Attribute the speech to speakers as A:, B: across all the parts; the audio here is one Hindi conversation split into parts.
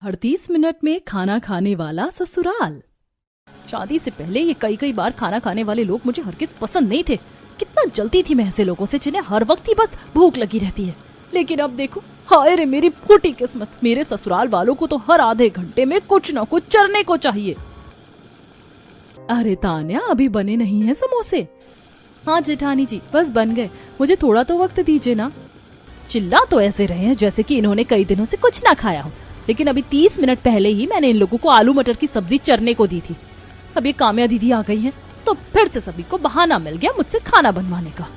A: हर 30 मिनट में खाना खाने वाला ससुराल। शादी से पहले ये कई बार खाना खाने वाले लोग मुझे हरगिज पसंद नहीं थे। कितना जलती थी मैं ऐसे लोगों से जिन्हें हर वक्त ही बस भूख लगी रहती है। लेकिन अब देखो, हाय रे मेरी फूटी किस्मत, मेरे ससुराल वालों को तो हर आधे घंटे में कुछ न कुछ चरने को चाहिए। अरे तान्या, अभी बने नहीं है समोसे? हाँ जेठानी जी, बस बन गए, मुझे थोड़ा तो वक्त दीजिए ना। चिल्ला तो ऐसे रहे हैं जैसे कि इन्होंने कई दिनों से कुछ ना खाया हो। लेकिन अभी 30 मिनट पहले ही मैंने इन लोगों को आलू मटर की सब्जी चरने को दी थी। अब ये काम्या दीदी आ गई हैं, तो फिर से सभी को बहाना मिल गया मुझसे खाना बनवाने का।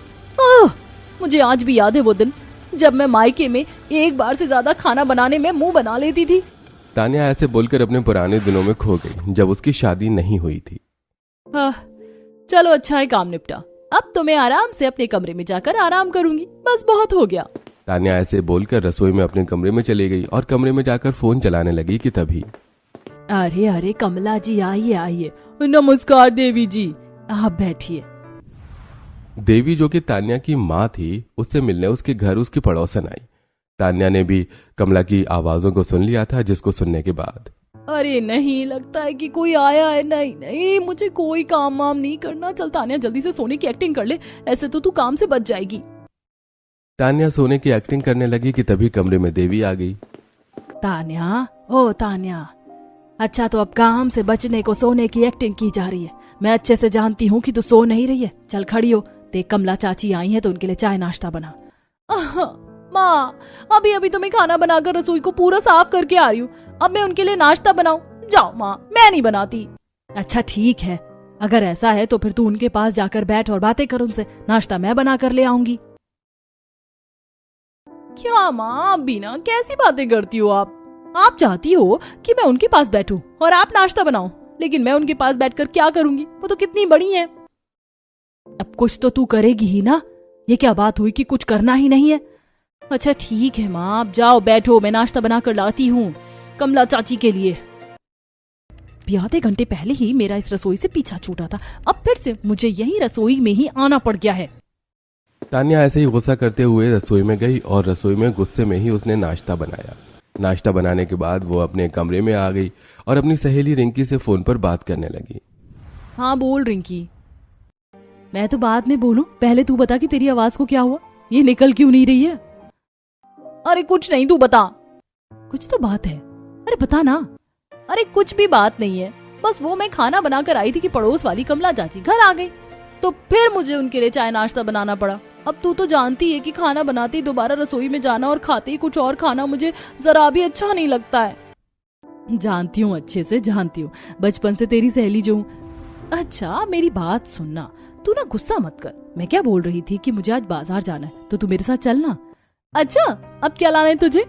A: मुझे आज भी याद है वो दिन जब मैं मायके में एक बार से ज्यादा खाना बनाने में मुंह बना लेती थी।
B: तान्या ऐसे बोलकर अपने पुराने दिनों में खो गई जब उसकी शादी नहीं हुई थी।
A: चलो अच्छा है, काम निपटा। अब तो मैं आराम से अपने कमरे में जाकर आराम करूंगी, बस बहुत हो गया।
B: तान्या ऐसे बोलकर रसोई में अपने कमरे में चली गई और कमरे में जाकर फोन चलाने लगी कि तभी
A: अरे अरे कमला जी, आइए आइए। नमस्कार देवी जी, आप बैठिए।
B: देवी, जो कि तान्या की माँ थी, उससे मिलने उसके घर उसकी पड़ोसन आई। तान्या ने भी कमला की आवाजों को सुन लिया था, जिसको सुनने के बाद
A: अरे नहीं, लगता है कि कोई आया है। नहीं नहीं, मुझे कोई काम वाम नहीं करना। चल तान्या, जल्दी से सोने की एक्टिंग कर ले, ऐसे तो तू काम से बच जाएगी।
B: तान्या सोने की एक्टिंग करने लगी कि तभी कमरे में देवी आ गई।
A: तान्या, ओ तान्या, अच्छा तो अब काम से बचने को सोने की एक्टिंग की जा रही है। मैं अच्छे से जानती हूँ कि तू सो नहीं रही है। चल खड़ी हो, देख कमला चाची आई है तो उनके लिए चाय नाश्ता बना। माँ, अभी अभी तो मैं खाना बनाकर रसोई को पूरा साफ करके आ रही हूँ। अब मैं उनके लिए नाश्ता बनाऊं? जाओ माँ, मैं नहीं बनाती। अच्छा ठीक है, अगर ऐसा है तो फिर तू उनके पास जाकर बैठ और बातें कर उनसे। नाश्ता मैं बना कर ले आऊंगी। क्या माँ, बिना कैसी बातें करती हो आप चाहती हो कि मैं उनके पास बैठूं और आप नाश्ता बनाओ, लेकिन मैं उनके पास बैठकर क्या करूंगी? वो तो कितनी बड़ी है। अब कुछ तो तू करेगी ही ना। ये क्या बात हुई कि कुछ करना ही नहीं है? अच्छा ठीक है माँ, आप जाओ बैठो, मैं नाश्ता बनाकर लाती हूँ कमला चाची के लिए। भी आधे घंटे पहले ही मेरा इस रसोई से पीछा छूटा था, अब फिर से मुझे यही रसोई में ही आना पड़ गया है।
B: तान्या ऐसे ही गुस्सा करते हुए रसोई में गई और रसोई में गुस्से में ही उसने नाश्ता बनाया। नाश्ता बनाने के बाद वो अपने कमरे में आ गई और अपनी सहेली रिंकी से फोन पर बात करने लगी।
A: हाँ बोल रिंकी। मैं तो बाद में बोलूं, पहले तू बता कि तेरी आवाज को क्या हुआ, ये निकल क्यों नहीं रही है? अरे कुछ नहीं, तू बता। कुछ तो बात है, अरे बता ना। अरे कुछ भी बात नहीं है, बस वो मैं खाना बनाकर आई थी कि पड़ोस वाली कमला चाची घर आ गई, तो फिर मुझे उनके लिए चाय नाश्ता बनाना पड़ा। अब तू तो जानती है कि खाना बनाते ही दोबारा रसोई में जाना और खाते ही कुछ और खाना मुझे जरा भी अच्छा नहीं लगता है। जानती हूँ, अच्छे से जानती हूँ, बचपन से तेरी सहेली जो हूँ। अच्छा मेरी बात सुनना, तू ना गुस्सा मत कर। मैं क्या बोल रही थी कि मुझे आज बाजार जाना है, तो तू मेरे साथ चलना। अच्छा, अब क्या लाना है तुझे?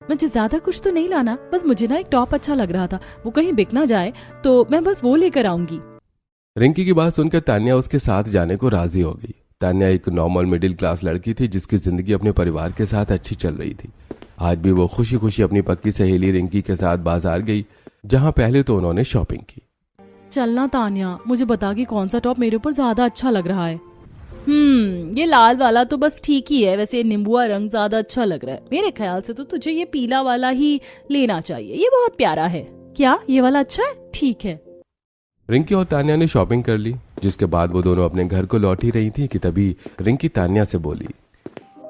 A: मुझे ज्यादा कुछ तो नहीं लाना, बस मुझे ना एक टॉप अच्छा लग रहा था, वो कहीं बिक ना जाए, तो मैं बस वो लेकर आऊंगी।
B: रिंकी की बात सुनकर तान्या उसके साथ जाने को राजी हो गई। तान्या एक नॉर्मल मिडिल क्लास लड़की थी जिसकी जिंदगी अपने परिवार के साथ अच्छी चल रही थी। आज भी वो खुशी खुशी अपनी पक्की सहेली रिंकी के साथ बाजार गई, जहां पहले तो उन्होंने शॉपिंग की।
A: चलना तान्या, मुझे बता कि कौन सा टॉप मेरे ऊपर ज्यादा अच्छा लग रहा है। ये लाल वाला तो बस ठीक ही है, वैसे नींबुआ रंग ज्यादा अच्छा लग रहा है। मेरे ख्याल से तो तुझे ये पीला वाला ही लेना चाहिए, ये बहुत प्यारा है। क्या ये वाला अच्छा है? ठीक है।
B: रिंकी और तान्या ने शॉपिंग कर ली, जिसके बाद वो दोनों अपने घर को लौट ही रही थी कि तभी रिंकी तान्या से बोली,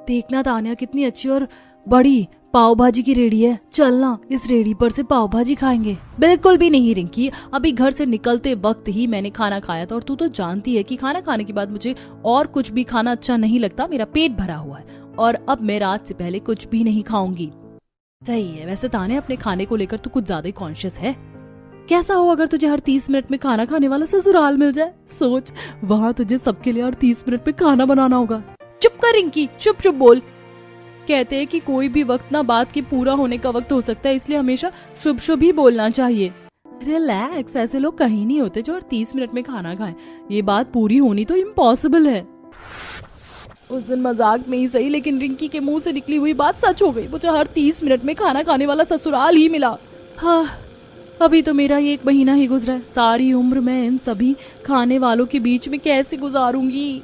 A: देखना तान्या, कितनी अच्छी और बड़ी पाव भाजी की रेडी है, चलना इस रेडी पर से पाव भाजी खाएंगे। बिल्कुल भी नहीं रिंकी, अभी घर से निकलते वक्त ही मैंने खाना खाया था, और तू तो जानती है कि खाना खाने के बाद मुझे और कुछ भी खाना अच्छा नहीं लगता। मेरा पेट भरा हुआ है और अब मैं रात से पहले कुछ भी नहीं खाऊंगी। सही है, वैसे तान्या अपने खाने को लेकर तो कुछ ज्यादा ही कॉन्शियस है। कैसा हो अगर तुझे हर 30 मिनट में खाना खाने वाला ससुराल मिल जाए? सोच, वहाँ तुझे सबके लिए हर 30 मिनट में खाना बनाना होगा। चुप कर रिंकी, चुप चुप बोल। कहते हैं कि कोई भी वक्त ना बात के पूरा होने का वक्त हो सकता है, इसलिए हमेशा शुभ शुभ ही बोलना चाहिए। रिलैक्स, ऐसे लोग कहीं नहीं होते जो हर 30 मिनट में खाना खाएं। ये बात पूरी होनी तो इम्पॉसिबल है। उस दिन मजाक में ही सही, लेकिन रिंकी के मुंह से निकली हुई बात सच हो गई। मुझे हर 30 मिनट में खाना खाने वाला ससुराल ही मिला। हाँ, अभी तो मेरा ये 1 महीना ही गुजरा है, सारी उम्र मैं इन सभी खाने वालों के बीच में कैसे गुजारूंगी?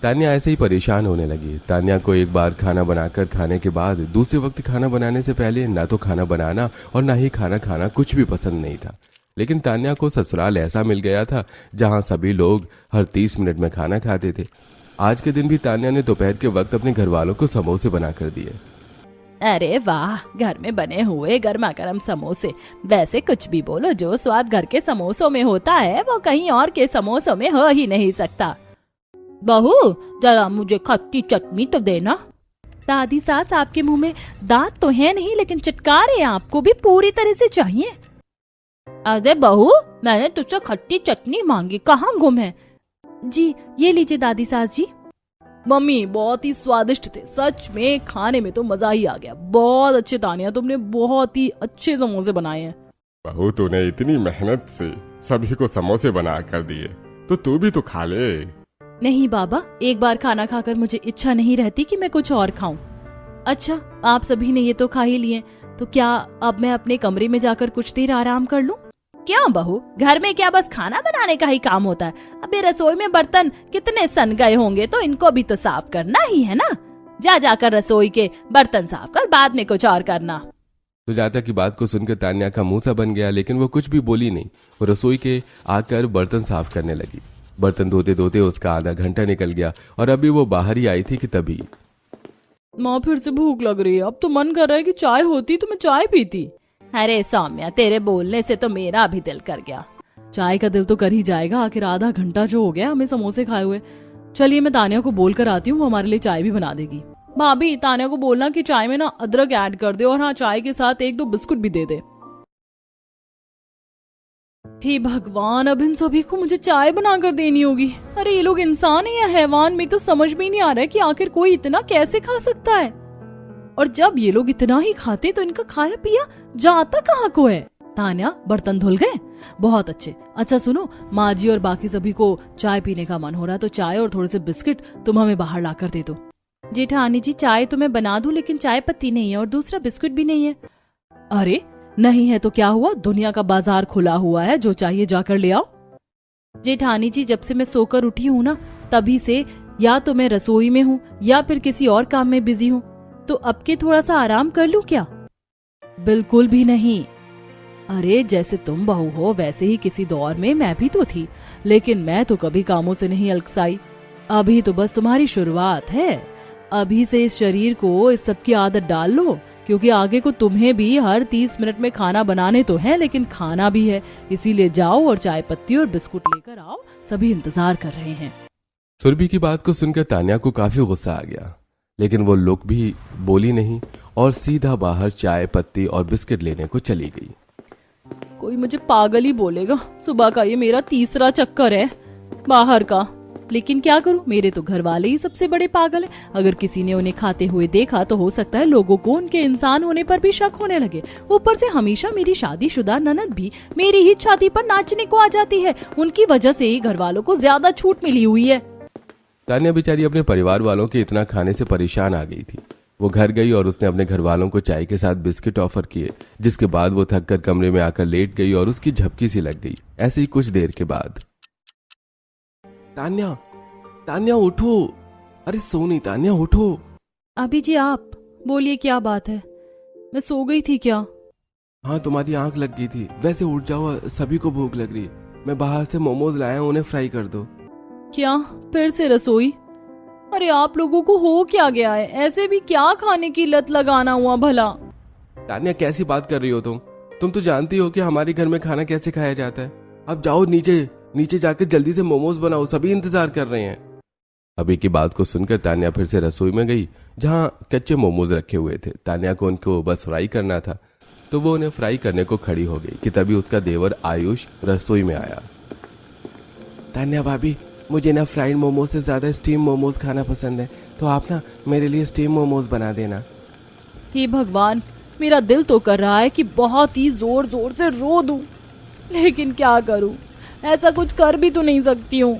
B: तान्या ऐसे ही परेशान होने लगी। तान्या को एक बार खाना बनाकर खाने के बाद दूसरे वक्त खाना बनाने से पहले ना तो खाना बनाना और ना ही खाना खाना कुछ भी पसंद नहीं था। लेकिन तान्या को ससुराल ऐसा मिल गया था जहां सभी लोग हर 30 मिनट में खाना खाते थे। आज के दिन भी तान्या ने दोपहर के वक्त अपने घर वालों को समोसे बना कर दिए।
A: अरे वाह, घर में बने हुए गर्मा गर्म समोसे। वैसे कुछ भी बोलो, जो स्वाद घर के समोसों में होता है वो कहीं और के समोसों में हो ही नहीं सकता। बहू, जरा मुझे खट्टी चटनी तो देना। दादी सास, आपके मुंह में दांत तो है नहीं, लेकिन चटकारे आपको भी पूरी तरह से चाहिए। अरे बहू, मैंने तुझसे खट्टी चटनी मांगी, कहाँ गुम है? जी ये लीजिए दादी सास जी। मम्मी बहुत ही स्वादिष्ट थे, सच में खाने में तो मजा ही आ गया। बहुत अच्छे तानिया, तुमने बहुत ही अच्छे समोसे बनाए हैं।
C: बहू, तूने इतनी मेहनत से सभी को समोसे बना कर दिए तो तू भी तो खा ले।
A: नहीं बाबा, एक बार खाना खाकर मुझे इच्छा नहीं रहती कि मैं कुछ और खाऊं। अच्छा, आप सभी ने ये तो खा ही लिए, तो क्या अब मैं अपने कमरे में जाकर कुछ देर आराम कर लूं? क्यों बहू, घर में क्या बस खाना बनाने का ही काम होता है? अभी रसोई में बर्तन कितने सन गए होंगे, तो इनको भी तो साफ करना ही है ना। जाकर रसोई के बर्तन साफ कर, बाद में कुछ और करना।
B: सुजाता की बात को सुनकर तान्या का मुंह सा बन गया, लेकिन वो कुछ भी बोली नहीं। वो रसोई के आकर बर्तन साफ करने लगी। बर्तन धोते धोते उसका आधा घंटा निकल गया और अभी वो बाहर ही आई थी कि तभी
A: माँ, फिर से भूख लग रही है। अब तो मन कर रहा है कि चाय होती तो मैं चाय पीती। अरे सौम्या, तेरे बोलने से तो मेरा भी दिल कर गया। चाय का दिल तो कर ही जाएगा, आखिर आधा घंटा जो हो गया हमें समोसे खाए हुए। चलिए मैं तानिया को बोल कर आती हूँ, वो हमारे लिए चाय भी बना देगी। भाभी, तानिया को बोलना कि चाय में ना अदरक ऐड कर दे, और हाँ, चाय के साथ 1-2 बिस्कुट भी दे दे। हे भगवान, अब इन सभी को मुझे चाय बनाकर देनी होगी। अरे ये लोग इंसान है या हैवान, में तो समझ में नहीं आ रहा है कि आखिर कोई इतना कैसे खा सकता है। और जब ये लोग इतना ही खाते तो इनका खाया पिया जाता कहाँ को है? तान्या, बर्तन धुल गए? बहुत अच्छे। अच्छा सुनो, माँ जी और बाकी सभी को चाय पीने का मन हो रहा है, तो चाय और थोड़े से बिस्किट तुम हमें बाहर ला कर दे दो। जेठानी जी, चाय तो मैं बना दूं, लेकिन चाय पत्ती नहीं है और दूसरा बिस्कुट भी नहीं है। अरे नहीं है तो क्या हुआ, दुनिया का बाजार खुला हुआ है, जो चाहिए जाकर ले आओ। जेठानी जी, जब से मैं सोकर उठी हूँ ना, तभी से या तो मैं रसोई में हूँ या फिर किसी और काम में बिजी हूँ, तो अब के थोड़ा सा आराम कर लूं क्या? बिल्कुल भी नहीं। अरे जैसे तुम बहू हो वैसे ही किसी दौर में मैं भी तो थी, लेकिन मैं तो कभी कामों से नहीं अलगसाई। अभी तो बस तुम्हारी शुरुआत है। अभी से इस शरीर को इस सब की आदत डाल लो, क्योंकि आगे को तुम्हें भी हर 30 मिनट में खाना बनाने तो है, लेकिन खाना भी है। इसीलिए जाओ और चाय पत्ती और बिस्कुट लेकर आओ, सभी इंतजार कर रहे हैं।
B: सुरभि की बात को सुनकर तान्या को काफी गुस्सा आ गया, लेकिन वो लोग भी बोली नहीं और सीधा बाहर चाय पत्ती और बिस्किट लेने को चली गई।
A: कोई मुझे पागल ही बोलेगा, सुबह का ये मेरा तीसरा चक्कर है बाहर का। लेकिन क्या करूं, मेरे तो घर वाले ही सबसे बड़े पागल हैं। अगर किसी ने उन्हें खाते हुए देखा तो हो सकता है लोगों को उनके इंसान होने पर भी शक होने लगे। ऊपर से हमेशा मेरी शादीशुदा ननद भी मेरी ही छाती पर नाचने को आ जाती है। उनकी वजह से ही घर वालों को ज्यादा छूट मिली हुई है।
B: तान्या बेचारी अपने परिवार वालों के इतना खाने से परेशान आ गई थी। वो घर गई और उसने अपने घर वालों को चाय के साथ बिस्किट ऑफर किए, जिसके बाद वो थक कर कमरे में आकर लेट गई और उसकी झपकी सी लग गई। ऐसे ही कुछ देर के बाद तान्या, तान्या उठो। अरे सोनी, तान्या उठो।
A: अभी जी आप बोलिए, क्या बात है? मैं सो गई थी क्या?
B: हाँ, तुम्हारी आंख लग गई थी। वैसे उठ जाओ, सभी को भूख लग रही है। मैं बाहर से मोमोज लाया हूं, उन्हें फ्राई कर दो। क्या फिर से रसोई? अरे आप लोगों को हो क्या गया है? ऐसे भी क्या खाने की लत लगाना हुआ भला? तान्या, कैसी बात कर रही हो तुम तो जानती हो कि हमारे घर में खाना कैसे खाया जाता है। अब जाओ नीचे जाकर जल्दी से मोमोज बनाओ, सभी इंतजार कर रहे हैं। अभी की बात को सुनकर तान्या फिर से रसोई में गई, जहां कच्चे मोमोज रखे हुए थे। तान्या को उनको बस फ्राई करना था, तो वो उन्हें फ्राई करने को खड़ी हो गई कि तभी उसका देवर आयुष रसोई में आया। तान्या भाभी, मुझे ना फ्राइड मोमोज से ज्यादा स्टीम मोमोज खाना पसंद है, तो आप ना मेरे लिए स्टीम मोमोज बना देना।
A: हे भगवान, मेरा दिल तो कर रहा है कि बहुत ही जोर जोर से रो दूं, लेकिन क्या करूं, ऐसा कुछ कर भी तो नहीं सकती हूँ।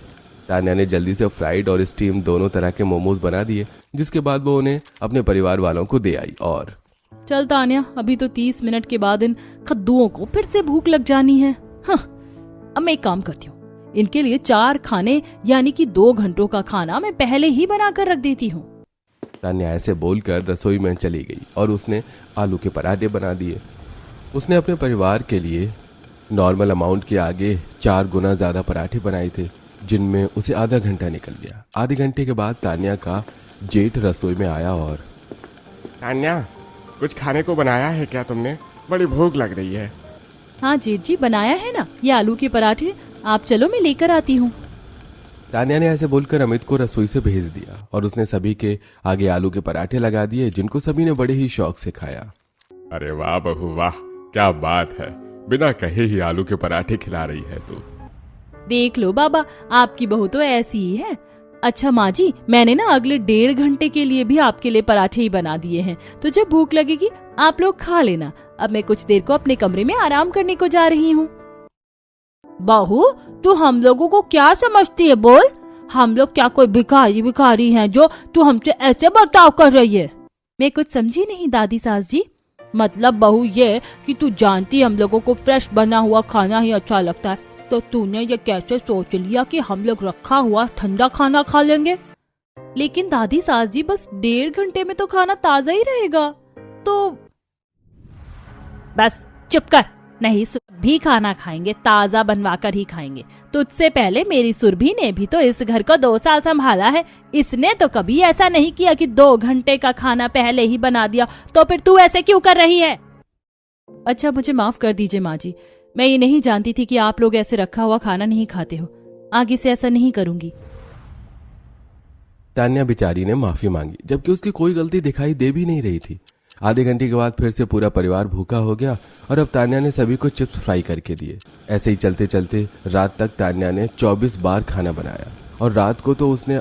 B: तान्या ने जल्दी से फ्राइड और स्टीम दोनों तरह के मोमोज बना दिए, जिसके बाद वो उन्हें अपने परिवार वालों को दे आई। और
A: चल तान्या, अभी तो 30 मिनट के बाद इन खद्दुओं को फिर से भूख लग जानी है। हाँ, अब मैं एक काम करती हूँ, इनके लिए 4 खाने यानी कि 2 घंटों का खाना मैं पहले ही बना कर रख देती हूँ।
B: तान्या ऐसे बोलकर रसोई में चली गई और उसने आलू के पराठे बना दिए। उसने अपने परिवार के लिए नॉर्मल अमाउंट के आगे 4 गुना ज्यादा पराठे बनाए थे, जिनमें उसे आधा घंटा निकल गया। आधे घंटे के बाद तान्या का जेठ रसोई में आया और
C: तान्या, कुछ खाने को बनाया है क्या तुमने? बड़ी भूख लग रही है।
A: हाँ जेठ जी, बनाया है ना ये आलू के पराठे, आप चलो मैं लेकर आती हूँ।
B: तान्या ने ऐसे बोलकर अमित को रसोई से भेज दिया और उसने सभी के आगे आलू के पराठे लगा दिए, जिनको सभी ने बड़े ही शौक से खाया।
C: अरे वाह बहू वाह, क्या बात है, बिना कहे ही आलू के पराठे खिला रही है तू।
A: देख लो बाबा, आपकी बहू तो ऐसी ही है। अच्छा माँ जी, मैंने ना अगले 1.5 घंटे के लिए भी आपके लिए पराठे ही बना दिए हैं, तो जब भूख लगेगी आप लोग खा लेना। अब मैं कुछ देर को अपने कमरे में आराम करने को जा रही हूँ। बहू, तू हम लोगों को क्या समझती है? बोल, हम लोग क्या कोई भिखारी हैं जो तू हमसे ऐसे बर्ताव कर रही है? मैं कुछ समझी नहीं दादी सास जी। मतलब बहू ये कि तू जानती हम लोगों को फ्रेश बना हुआ खाना ही अच्छा लगता है, तो तूने ये कैसे सोच लिया कि हम लोग रखा हुआ ठंडा खाना खा लेंगे? लेकिन दादी सास जी, बस 1.5 घंटे में तो खाना ताजा ही रहेगा। तो बस चुप कर, नहीं भी खाना खाएंगे, ताजा बनवा कर ही खाएंगे। तुझसे पहले मेरी सुरभि ने भी तो इस घर को 2 साल संभाला है, इसने तो कभी ऐसा नहीं किया कि 2 घंटे का खाना पहले ही बना दिया। तो फिर तू ऐसे क्यों कर रही है? अच्छा मुझे माफ कर दीजिए माँ जी, मैं ये नहीं जानती थी कि आप लोग ऐसे रखा हुआ खाना नहीं खाते हो। आगे से ऐसा नहीं करूंगी।
B: तान्या बेचारी ने माफी मांगी, जबकि उसकी कोई गलती दिखाई दे भी नहीं रही थी। आधे घंटे के बाद फिर से पूरा परिवार भूखा हो गया और अब तान्या ने सभी को चिप्स फ्राई करके दिए। ऐसे ही चलते चलते रात तक तान्या ने 24 बार खाना बनाया और रात को तो उसने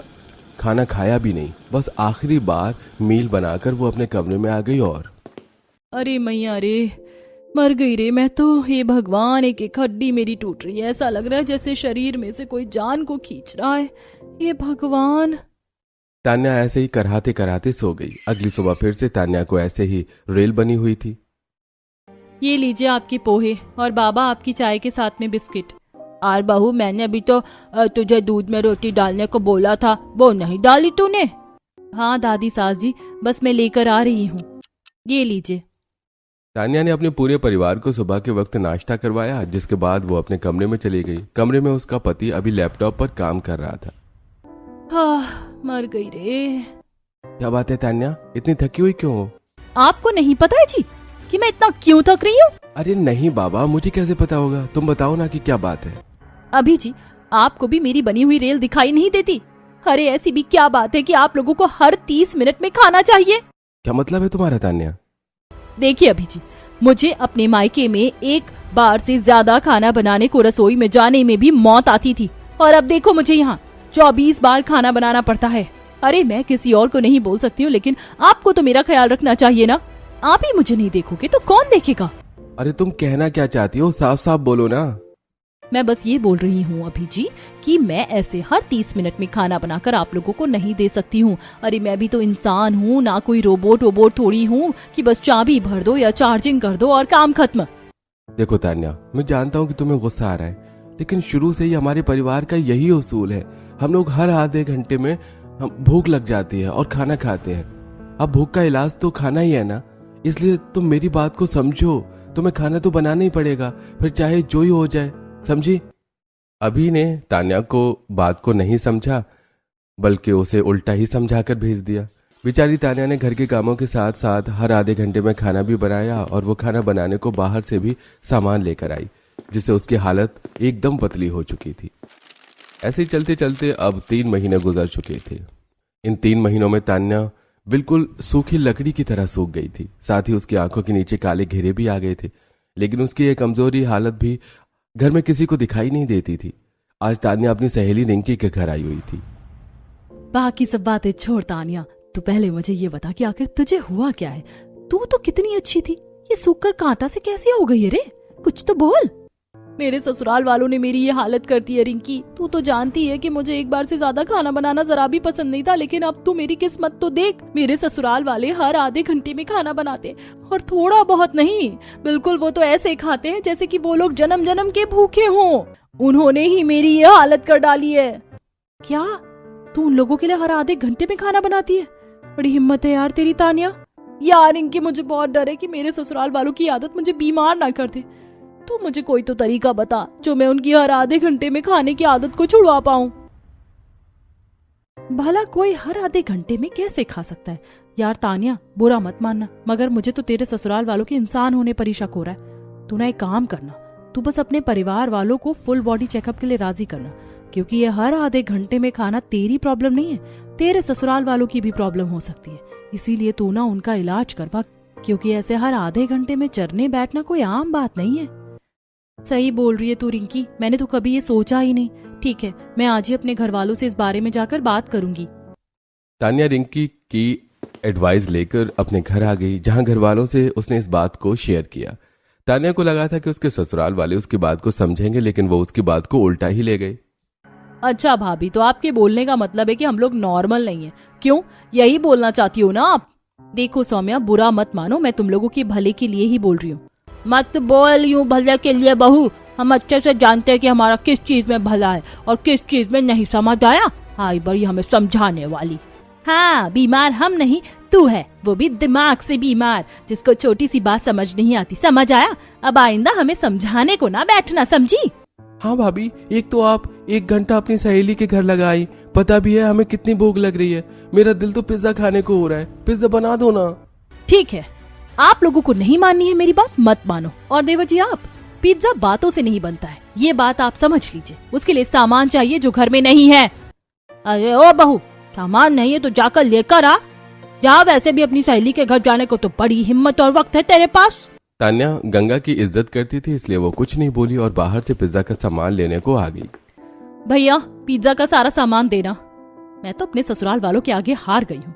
B: खाना खाया भी नहीं। बस आखिरी बार मील बनाकर वो अपने कमरे में आ गई और
A: अरे मैया रे, मर गई रे मैं तो। हे भगवान, एक एक हड्डी मेरी टूट रही है, ऐसा लग रहा है जैसे शरीर में से कोई जान को खींच रहा है। हे भगवान।
B: तान्या ऐसे ही कराते कराते सो गई। अगली सुबह फिर से तान्या को ऐसे ही रेल बनी हुई थी।
A: ये लीजिए आपके पोहे और बाबा आपकी चाय के साथ में बिस्किट। और बहू, मैंने अभी तो तुझे दूध में रोटी डालने को बोला था, वो नहीं डाली तूने? हाँ दादी सास जी, बस मैं लेकर आ रही हूँ। ये लीजिए।
B: तान्या ने अपने पूरे परिवार को सुबह के वक्त नाश्ता करवाया, जिसके बाद वो अपने कमरे में चली गई। कमरे में उसका पति अभी लैपटॉप पर काम कर रहा था।
A: मर गई रे।
B: क्या बात है तान्या, इतनी थकी हुई क्यों हो?
A: आपको नहीं पता है जी कि मैं इतना क्यों थक रही हूँ?
B: अरे नहीं बाबा, मुझे कैसे पता होगा, तुम बताओ ना कि क्या बात है।
A: अभी जी, आपको भी मेरी बनी हुई रेल दिखाई नहीं देती? अरे ऐसी भी क्या बात है कि आप लोगों को हर 30 मिनट में खाना चाहिए?
B: क्या मतलब है तुम्हारा तान्या?
A: देखिए अभी जी, मुझे अपने मायके में 1 बार से ज्यादा खाना बनाने को रसोई में जाने में भी मौत आती थी, और अब देखो मुझे यहाँ 24 बार खाना बनाना पड़ता है। अरे मैं किसी और को नहीं बोल सकती हूँ, लेकिन आपको तो मेरा ख्याल रखना चाहिए ना। आप ही मुझे नहीं देखोगे तो कौन देखेगा?
B: अरे तुम कहना क्या चाहती हो, साफ साफ बोलो ना।
A: मैं बस ये बोल रही हूँ अभी जी कि मैं ऐसे हर 30 मिनट में खाना बनाकर आप लोगों को नहीं दे सकती हूँ। अरे मैं भी तो इंसान हूँ ना, कोई रोबोट थोड़ी हूँ कि बस चाबी भर दो या चार्जिंग कर दो और काम खत्म।
B: देखो तान्या, मैं जानता हूँ कि तुम्हें गुस्सा आ रहा है, लेकिन शुरू से ही हमारे परिवार का यही उसूल है। हम लोग हर आधे घंटे में हम भूख लग जाती है और खाना खाते हैं। अब भूख का इलाज तो खाना ही है ना, इसलिए तुम मेरी बात को समझो। तुम्हें खाना तो बनाना ही पड़ेगा, फिर चाहे जो ही हो जाए, समझी? अभी ने तान्या को बात को नहीं समझा, बल्कि उसे उल्टा ही समझाकर भेज दिया। बेचारी तान्या ने घर के कामों के साथ साथ हर आधे घंटे में खाना भी बनाया और वो खाना बनाने को बाहर से भी सामान लेकर आई, जिससे उसकी हालत एकदम पतली हो चुकी थी। ऐसे ही चलते चलते अब 3 महीने गुजर चुके थे। इन 3 महीनों में तान्या बिल्कुल सूखी लकड़ी की तरह सूख गई थी। साथ ही उसकी आंखों के नीचे काले घेरे भी आ गए थे, लेकिन उसकी एक कमजोरी हालत भी घर में किसी को दिखाई नहीं देती थी। आज तान्या अपनी सहेली रिंकी के घर आई हुई थी।
A: बाकी सब बातें छोड़ तान्या, तू पहले मुझे ये बता कि आखिर तुझे हुआ क्या है? तू तो कितनी अच्छी थी, ये सूखकर कांटा से कैसे हो गई है रे? कुछ तो बोल। मेरे ससुराल वालों ने मेरी ये हालत कर दी है रिंकी। तू तो जानती है कि मुझे 1 बार से ज्यादा खाना बनाना जरा भी पसंद नहीं था, लेकिन अब तू मेरी किस्मत तो देख। मेरे ससुराल वाले हर आधे घंटे में खाना बनाते, और थोड़ा बहुत नहीं, बिल्कुल वो तो ऐसे खाते हैं जैसे कि वो लोग जन्म जन्म के भूखे हों। उन्होंने ही मेरी ये हालत कर डाली है। क्या तू उन लोगों के लिए हर आधे घंटे में खाना बनाती है? बड़ी हिम्मत है यार तेरी तानिया। यार इनकी मुझे बहुत डर है कि मेरे ससुराल वालों की आदत मुझे बीमार ना कर दे। तू मुझे कोई तो तरीका बता जो मैं उनकी हर आधे घंटे में खाने की आदत को छुड़वा पाऊं। भला कोई हर आधे घंटे में कैसे खा सकता है? यार तानिया बुरा मत मानना, मगर मुझे तो तेरे ससुराल वालों के इंसान होने पर ही शक हो रहा है। तू ना एक काम करना, तू बस अपने परिवार वालों को फुल बॉडी चेकअप के लिए राजी करना, क्योंकि ये हर आधे घंटे में खाना तेरी प्रॉब्लम नहीं है, तेरे ससुराल वालों की भी प्रॉब्लम हो सकती है। इसीलिए तू ना उनका इलाज करवा, क्योंकि ऐसे हर आधे घंटे में चरने बैठना कोई आम बात नहीं है। सही बोल रही है तू रिंकी, मैंने तो कभी ये सोचा ही नहीं। ठीक है, मैं आज ही अपने घर वालों से इस बारे में जाकर बात करूंगी।
B: तान्या रिंकी की एडवाइस लेकर अपने घर आ गई, जहां घर वालों से उसने इस बात को शेयर किया। तान्या को लगा था कि उसके ससुराल वाले उसकी बात को समझेंगे, लेकिन वो उसकी बात को उल्टा ही ले गए।
A: अच्छा भाभी, तो आपके बोलने का मतलब है कि हम लोग नॉर्मल नहीं है, क्यों? यही बोलना चाहती हो ना आप? देखो सौम्या, बुरा मत मानो, मैं तुम लोगों के भले के लिए ही बोल रही हूँ। मत बोल यूं भले के लिए बहू, हम अच्छे से जानते हैं कि हमारा किस चीज में भला है और किस चीज में नहीं। समझ आया? आई बड़ी हमें समझाने वाली। हाँ, बीमार हम नहीं तू है, वो भी दिमाग से बीमार, जिसको छोटी सी बात समझ नहीं आती। समझ आया? अब आइंदा हमें समझाने को ना बैठना, समझी?
B: हाँ भाभी, एक तो आप 1 घंटा अपनी सहेली के घर लगाई, पता भी है हमें कितनी भूख लग रही है। मेरा दिल तो पिज्जा खाने को हो रहा है, पिज्जा बना दो ना।
A: ठीक है, आप लोगों को नहीं माननी है मेरी बात, मत मानो। और देवर जी, आप पिज्जा बातों से नहीं बनता है, ये बात आप समझ लीजिए। उसके लिए सामान चाहिए जो घर में नहीं है। अरे ओ बहू, सामान नहीं है तो जाकर लेकर आ जा। वैसे भी अपनी सहेली के घर जाने को तो बड़ी हिम्मत और वक्त है तेरे पास।
B: तान्या गंगा की इज्जत करती थी, इसलिए वो कुछ नहीं बोली और बाहर से पिज्जा का सामान लेने को आ गई।
A: भैया, पिज्जा का सारा सामान देना। मैं तो अपने ससुराल वालों के आगे हार गई हूँ।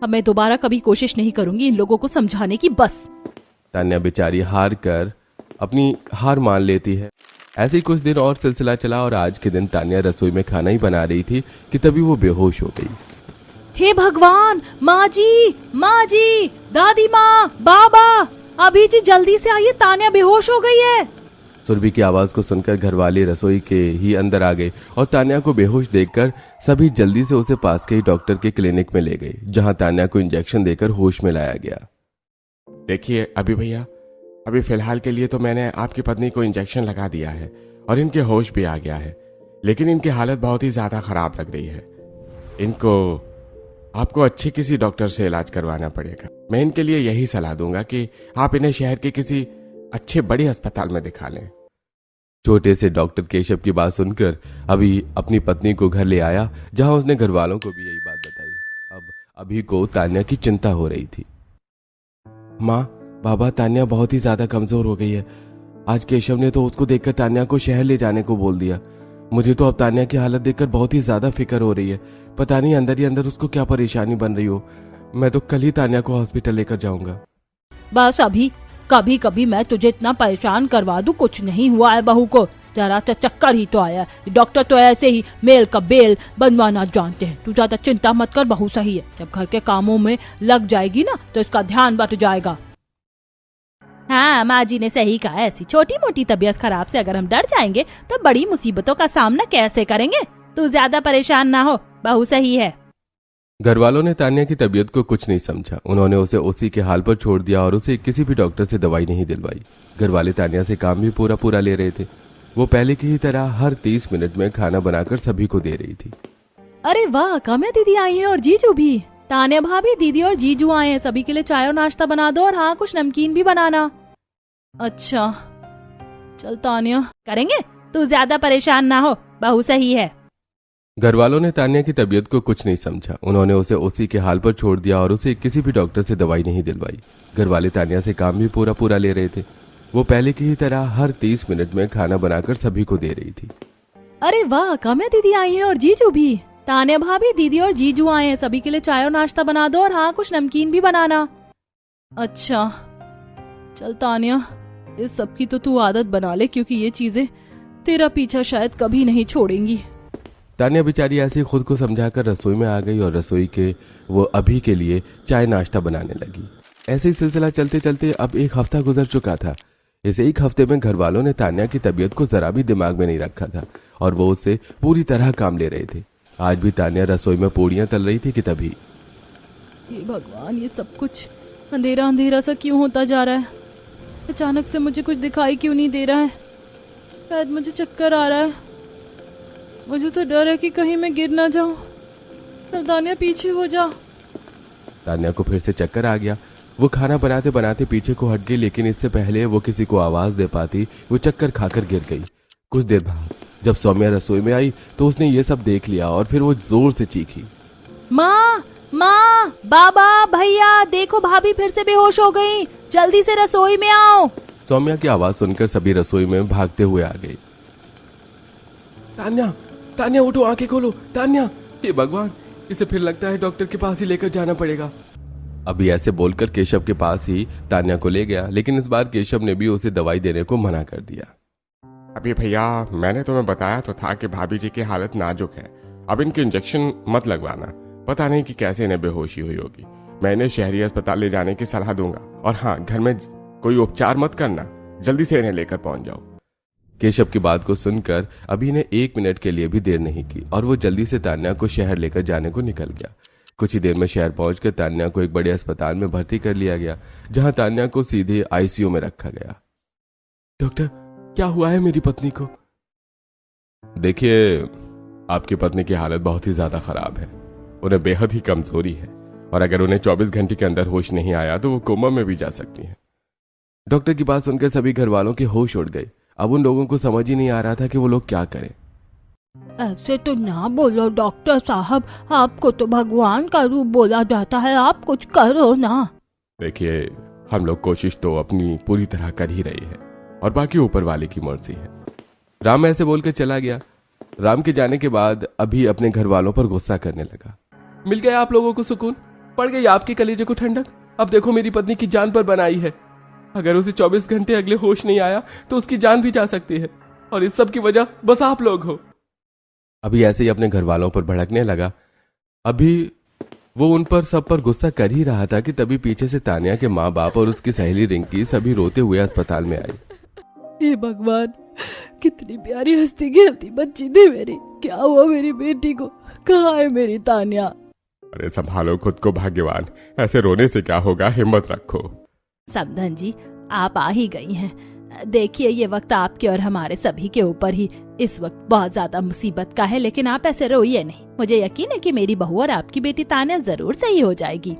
A: अब मैं दोबारा कभी कोशिश नहीं करूंगी इन लोगों को समझाने की, बस।
B: तान्या बेचारी हार कर अपनी हार मान लेती है। ऐसे ही कुछ दिन और सिलसिला चला और आज के दिन तान्या रसोई में खाना ही बना रही थी कि तभी वो बेहोश हो गई।
A: हे भगवान! माँ जी, दादी माँ, बाबा, अभी जी जल्दी से आइए, तान्या बेहोश हो गई है।
B: सुरभि की आवाज को सुनकर घर वाले रसोई के ही अंदर आ गए और तान्या को बेहोश देखकर सभी जल्दी से उसे पास के ही डॉक्टर के क्लिनिक में ले गए, जहां तान्या को इंजेक्शन देकर होश में लाया गया।
C: देखिए अभी भैया, अभी फिलहाल के लिए तो मैंने आपकी पत्नी को इंजेक्शन लगा दिया है और इनके होश भी आ गया है, लेकिन इनकी हालत बहुत ही ज्यादा खराब लग रही है। इनको आपको अच्छे किसी डॉक्टर से इलाज करवाना पड़ेगा। मैं इनके लिए यही सलाह दूंगा कि आप इन्हें शहर के किसी अच्छे बड़े अस्पताल में दिखा लें।
B: छोटे से डॉक्टर केशव की बात सुनकर अभी अपनी पत्नी को घर ले आया, जहां उसने घर वालों को भी यही बात बताई। अब अभी को तान्या की चिंता हो रही थी। माँ, बाबा, तान्या बहुत ही ज्यादा कमजोर हो गई है। आज केशव ने तो उसको देखकर तान्या को शहर ले जाने को बोल दिया। मुझे तो अब तान्या की हालत देखकर बहुत ही ज्यादा फिक्र हो रही है। पता नहीं अंदर ही अंदर उसको क्या परेशानी बन रही हो। मैं तो कल ही तान्या को हॉस्पिटल लेकर जाऊंगा।
A: बस अभी कभी कभी मैं तुझे इतना परेशान करवा दूं, कुछ नहीं हुआ है बहू को, जरा सा चक्कर ही तो आया। डॉक्टर तो ऐसे ही मेल का बेल बनवाना जानते हैं। तू ज्यादा चिंता मत कर, बहू सही है। जब घर के कामों में लग जाएगी ना तो इसका ध्यान बट जाएगा। हाँ, माँ जी ने सही कहा, ऐसी छोटी मोटी तबीयत खराब से अगर हम डर जाएंगे तो बड़ी मुसीबतों का सामना कैसे करेंगे। तू ज्यादा परेशान ना हो, बहू सही है।
B: घर वालों ने तान्या की तबीयत को कुछ नहीं समझा। उन्होंने उसे उसी के हाल पर छोड़ दिया और उसे किसी भी डॉक्टर से दवाई नहीं दिलवाई। घर वाले तान्या से काम भी पूरा ले रहे थे। वो पहले की ही तरह हर 30 मिनट में खाना बनाकर सभी को दे रही थी।
A: अरे वाह, काम्या दीदी आई है और जीजू भी। तान्या भाभी, दीदी और जीजू आए हैं, सभी के लिए चाय और नाश्ता बना दो और हाँ, कुछ नमकीन भी बनाना। अच्छा चल तान्या, करेंगे। तू ज्यादा परेशान ना हो, बहू सही है।
B: घर वालों ने तान्या की तबीयत को कुछ नहीं समझा। उन्होंने उसे उसी के हाल पर छोड़ दिया और उसे किसी भी डॉक्टर से दवाई नहीं दिलवाई। घर वाले तान्या से काम भी पूरा ले रहे थे। वो पहले की ही तरह हर 30 मिनट में खाना बनाकर सभी को दे रही थी।
A: अरे वाह, काम्या दीदी आई है और जीजू भी। तान्या भाभी, दीदी और जीजू आए हैं, सभी के लिए चाय और नाश्ता बना दो और हाँ, कुछ नमकीन भी बनाना। अच्छा चल तान्या, इस सब की तो तू आदत बना ले, क्योंकि ये चीजें तेरा पीछा शायद कभी नहीं छोड़ेंगी।
B: तान्या बेचारी ऐसे ही खुद को समझाकर रसोई में आ गई और रसोई के वो अभी के लिए चाय नाश्ता बनाने लगी। ऐसे ही सिलसिला चलते चलते अब 1 हफ्ता गुजर चुका था। इस एक हफ्ते में घर वालों ने तान्या की तबीयत को जरा भी दिमाग में नहीं रखा था और वो उससे पूरी तरह काम ले रहे थे। आज भी तान्या रसोई में पूड़ियां तल रही थी कि तभी
A: हे भगवान, ये सब कुछ अंधेरा अंधेरा सा क्यों होता जा रहा है? अचानक से मुझे कुछ दिखाई क्यों नहीं दे रहा है? शायद मुझे चक्कर आ रहा है। मुझे तो डर है कि कहीं मैं गिर ना जाऊं। तान्या पीछे हो जा।
B: तान्या को फिर से चक्कर आ गया। वो खाना बनाते बनाते पीछे को हट गई, लेकिन इससे पहले वो किसी को आवाज दे पाती वो चक्कर खाकर गिर गई। कुछ देर बाद जब सौम्या रसोई में आई तो उसने ये सब देख लिया और फिर वो जोर से चीखी,
A: माँ माँ, बाबा, भैया, देखो भाभी फिर से बेहोश हो गई, जल्दी से रसोई में आओ।
B: सौम्या की आवाज सुनकर सभी रसोई में भागते हुए आ गए। तान्या, तान्या उठो, आंखें खोलो, तान्या। हे भगवान, इसे फिर लगता है डॉक्टर के पास ही लेकर जाना पड़ेगा। अभी ऐसे बोलकर केशव के पास ही तान्या को ले गया, लेकिन इस बार केशव ने भी उसे दवाई देने को मना कर दिया।
C: अभी भैया, मैंने तुम्हें बताया तो था कि भाभी जी की हालत नाजुक है। अब इनके इंजेक्शन मत लगवाना, पता नहीं कि कैसे इन्हें बेहोशी हुई होगी। मैं इन्हें शहरी अस्पताल ले जाने की सलाह दूंगा। और हाँ, घर में कोई उपचार मत करना, जल्दी से इन्हें लेकर पहुंच जाओ।
B: केशव की बात को सुनकर अभी ने 1 मिनट के लिए भी देर नहीं की और वो जल्दी से तान्या को शहर लेकर जाने को निकल गया। कुछ ही देर में शहर पहुंचकर तान्या को एक बड़े अस्पताल में भर्ती कर लिया गया, जहां तान्या को सीधे आईसीयू में रखा गया। डॉक्टर, क्या हुआ है मेरी पत्नी को? देखिए, आपकी पत्नी की हालत बहुत ही ज्यादा खराब है। उन्हें बेहद ही कमजोरी है और अगर उन्हें 24 घंटे के अंदर होश नहीं आया तो वो कोमा में भी जा सकती है। डॉक्टर की बात सुनकर सभी घर वालों के होश उड़ गए। अब उन लोगों को समझ ही नहीं आ रहा था कि वो लोग क्या करें।
A: ऐसे तो ना बोलो डॉक्टर साहब, आपको तो भगवान का रूप बोला जाता है, आप कुछ करो ना।
C: देखिए, हम लोग कोशिश तो अपनी पूरी तरह कर ही रहे हैं और बाकी ऊपर वाले की मर्जी है।
B: राम ऐसे बोलकर चला गया। राम के जाने के बाद अभी अपने घर वालों पर गुस्सा करने लगा। मिल गया आप लोगों को सुकून, पड़ गई आपके कलेजे को ठंडक। अब देखो मेरी पत्नी की जान पर बनाई है। अगर उसे 24 घंटे अगले होश नहीं आया तो उसकी जान भी जा सकती है और इस सब की वजह बस आप लोग हो। अभी ऐसे ही अपने घर वालों पर भड़कने लगा। अभी वो उन पर सब पर गुस्सा कर ही रहा था कि तभी पीछे से तान्या के माँ बाप और उसकी सहेली रिंकी सभी रोते हुए अस्पताल में आई।
A: हे भगवान, कितनी प्यारी हंसती खेलती बच्ची थी मेरी, क्या हुआ मेरी बेटी को? कहाँ है मेरी तान्या?
C: अरे संभालो खुद को भाग्यवान, ऐसे रोने से क्या होगा, हिम्मत रखो।
A: समधन जी, आप आ ही गई हैं। देखिए, ये वक्त आपके और हमारे सभी के ऊपर ही इस वक्त बहुत ज्यादा मुसीबत का है, लेकिन आप ऐसे रोइए नहीं। मुझे यकीन है कि मेरी बहू और आपकी बेटी तान्या जरूर सही हो जाएगी।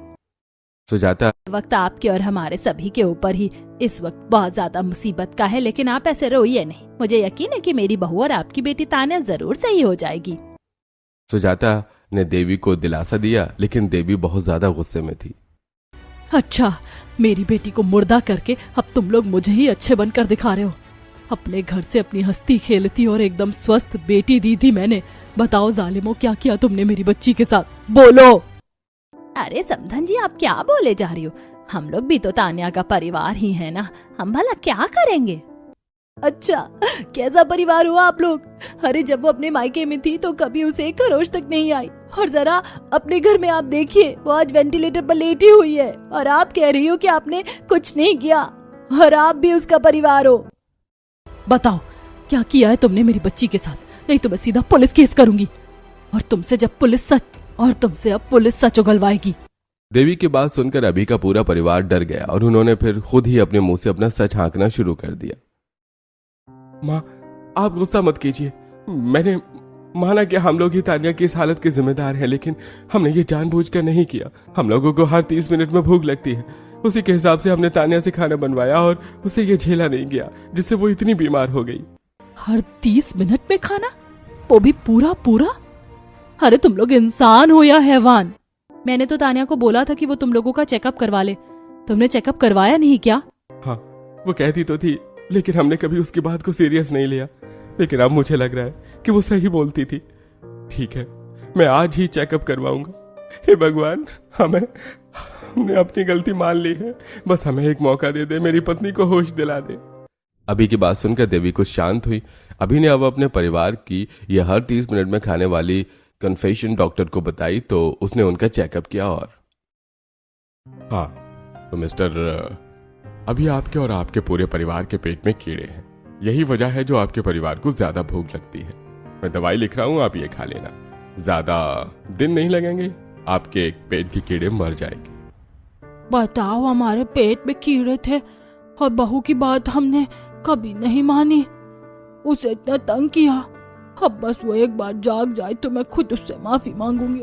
B: सुजाता,
A: वक्त आपके और हमारे सभी के ऊपर ही इस वक्त बहुत ज्यादा मुसीबत का है, लेकिन आप ऐसे रोइए नहीं। मुझे यकीन है कि मेरी बहू और आपकी बेटी तान्या जरूर सही हो जाएगी।
B: सुजाता ने देवी को दिलासा दिया, लेकिन देवी बहुत ज्यादा गुस्से में थी।
A: अच्छा, मेरी बेटी को मुर्दा करके अब तुम लोग मुझे ही अच्छे बनकर दिखा रहे हो। अपने घर से अपनी हंसती खेलती और एकदम स्वस्थ बेटी दी थी मैंने। बताओ जालिमो, क्या किया तुमने मेरी बच्ची के साथ? बोलो। अरे समधन जी, आप क्या बोले जा रही हो? हम लोग भी तो तान्या का परिवार ही है ना, हम भला क्या करेंगे? अच्छा, कैसा परिवार हुआ आप लोग? अरे जब वो अपने मायके में थी तो कभी उसे एक खरोच तक नहीं आई, और जरा अपने घर में आप देखिए, वो आज वेंटिलेटर पर लेटी हुई है और आप कह रही हो कि आपने कुछ नहीं किया, और आप भी उसका परिवार हो। बताओ, क्या किया है तुमने मेरी बच्ची के साथ? नहीं तो मैं सीधा पुलिस केस करूंगी, और तुमसे अब पुलिस सच उगलवाएगी।
B: देवी की बात सुनकर अभी का पूरा परिवार डर गया और उन्होंने फिर खुद ही अपने मुंह से अपना सच हाँकना शुरू कर दिया। माँ, आप गुस्सा मत कीजिए। मैंने माना कि हम लोग ही तान्या की इस हालत के जिम्मेदार हैं, लेकिन हमने ये जानबूझकर नहीं किया। हम लोगों को हर 30 मिनट में भूख लगती है, उसी के हिसाब से हमने तान्या से खाना बनवाया और उसे ये झेला नहीं गया, जिससे वो इतनी बीमार हो गई।
A: हर 30 मिनट में खाना, वो भी पूरा? अरे तुम लोग इंसान हो या हैवान? मैंने तो तान्या को बोला था कि वो तुम लोगों का चेकअप करवा ले। तुमने चेकअप करवाया नहीं क्या?
C: हाँ, वो कहती तो थी, लेकिन हमने कभी उसकी बात को सीरियस नहीं लिया। लेकिन अब मुझे लग रहा है कि वो सही बोलती थी। ठीक है, मैं आज ही चेकअप करवाऊंगा। हे भगवान, हमने अपनी गलती मान ली है, बस हमें एक मौका दे दे, मेरी पत्नी को होश दिला दे।
B: अभी की बात सुनकर देवी कुछ शांत हुई। अभी ने अब अपने परिवार की यह हर 30 मिनट में खाने वाली कन्फेशन डॉक्टर को बताई, तो उसने उनका चेकअप किया और
C: हाँ, तो मिस्टर अभी आपके और आपके पूरे परिवार के पेट में कीड़े हैं। यही वजह है जो आपके परिवार को ज्यादा भूख लगती है। मैं दवाई लिख रहा हूँ, आप ये खा लेना। ज्यादा दिन नहीं लगेंगे, आपके पेट के कीड़े मर जाएंगे।
A: बताओ, हमारे पेट में कीड़े थे और बहू की बात हमने कभी नहीं मानी, उसे इतना तंग किया। अब बस वो एक बार जाग जाए तो मैं खुद उससे माफी मांगूंगी।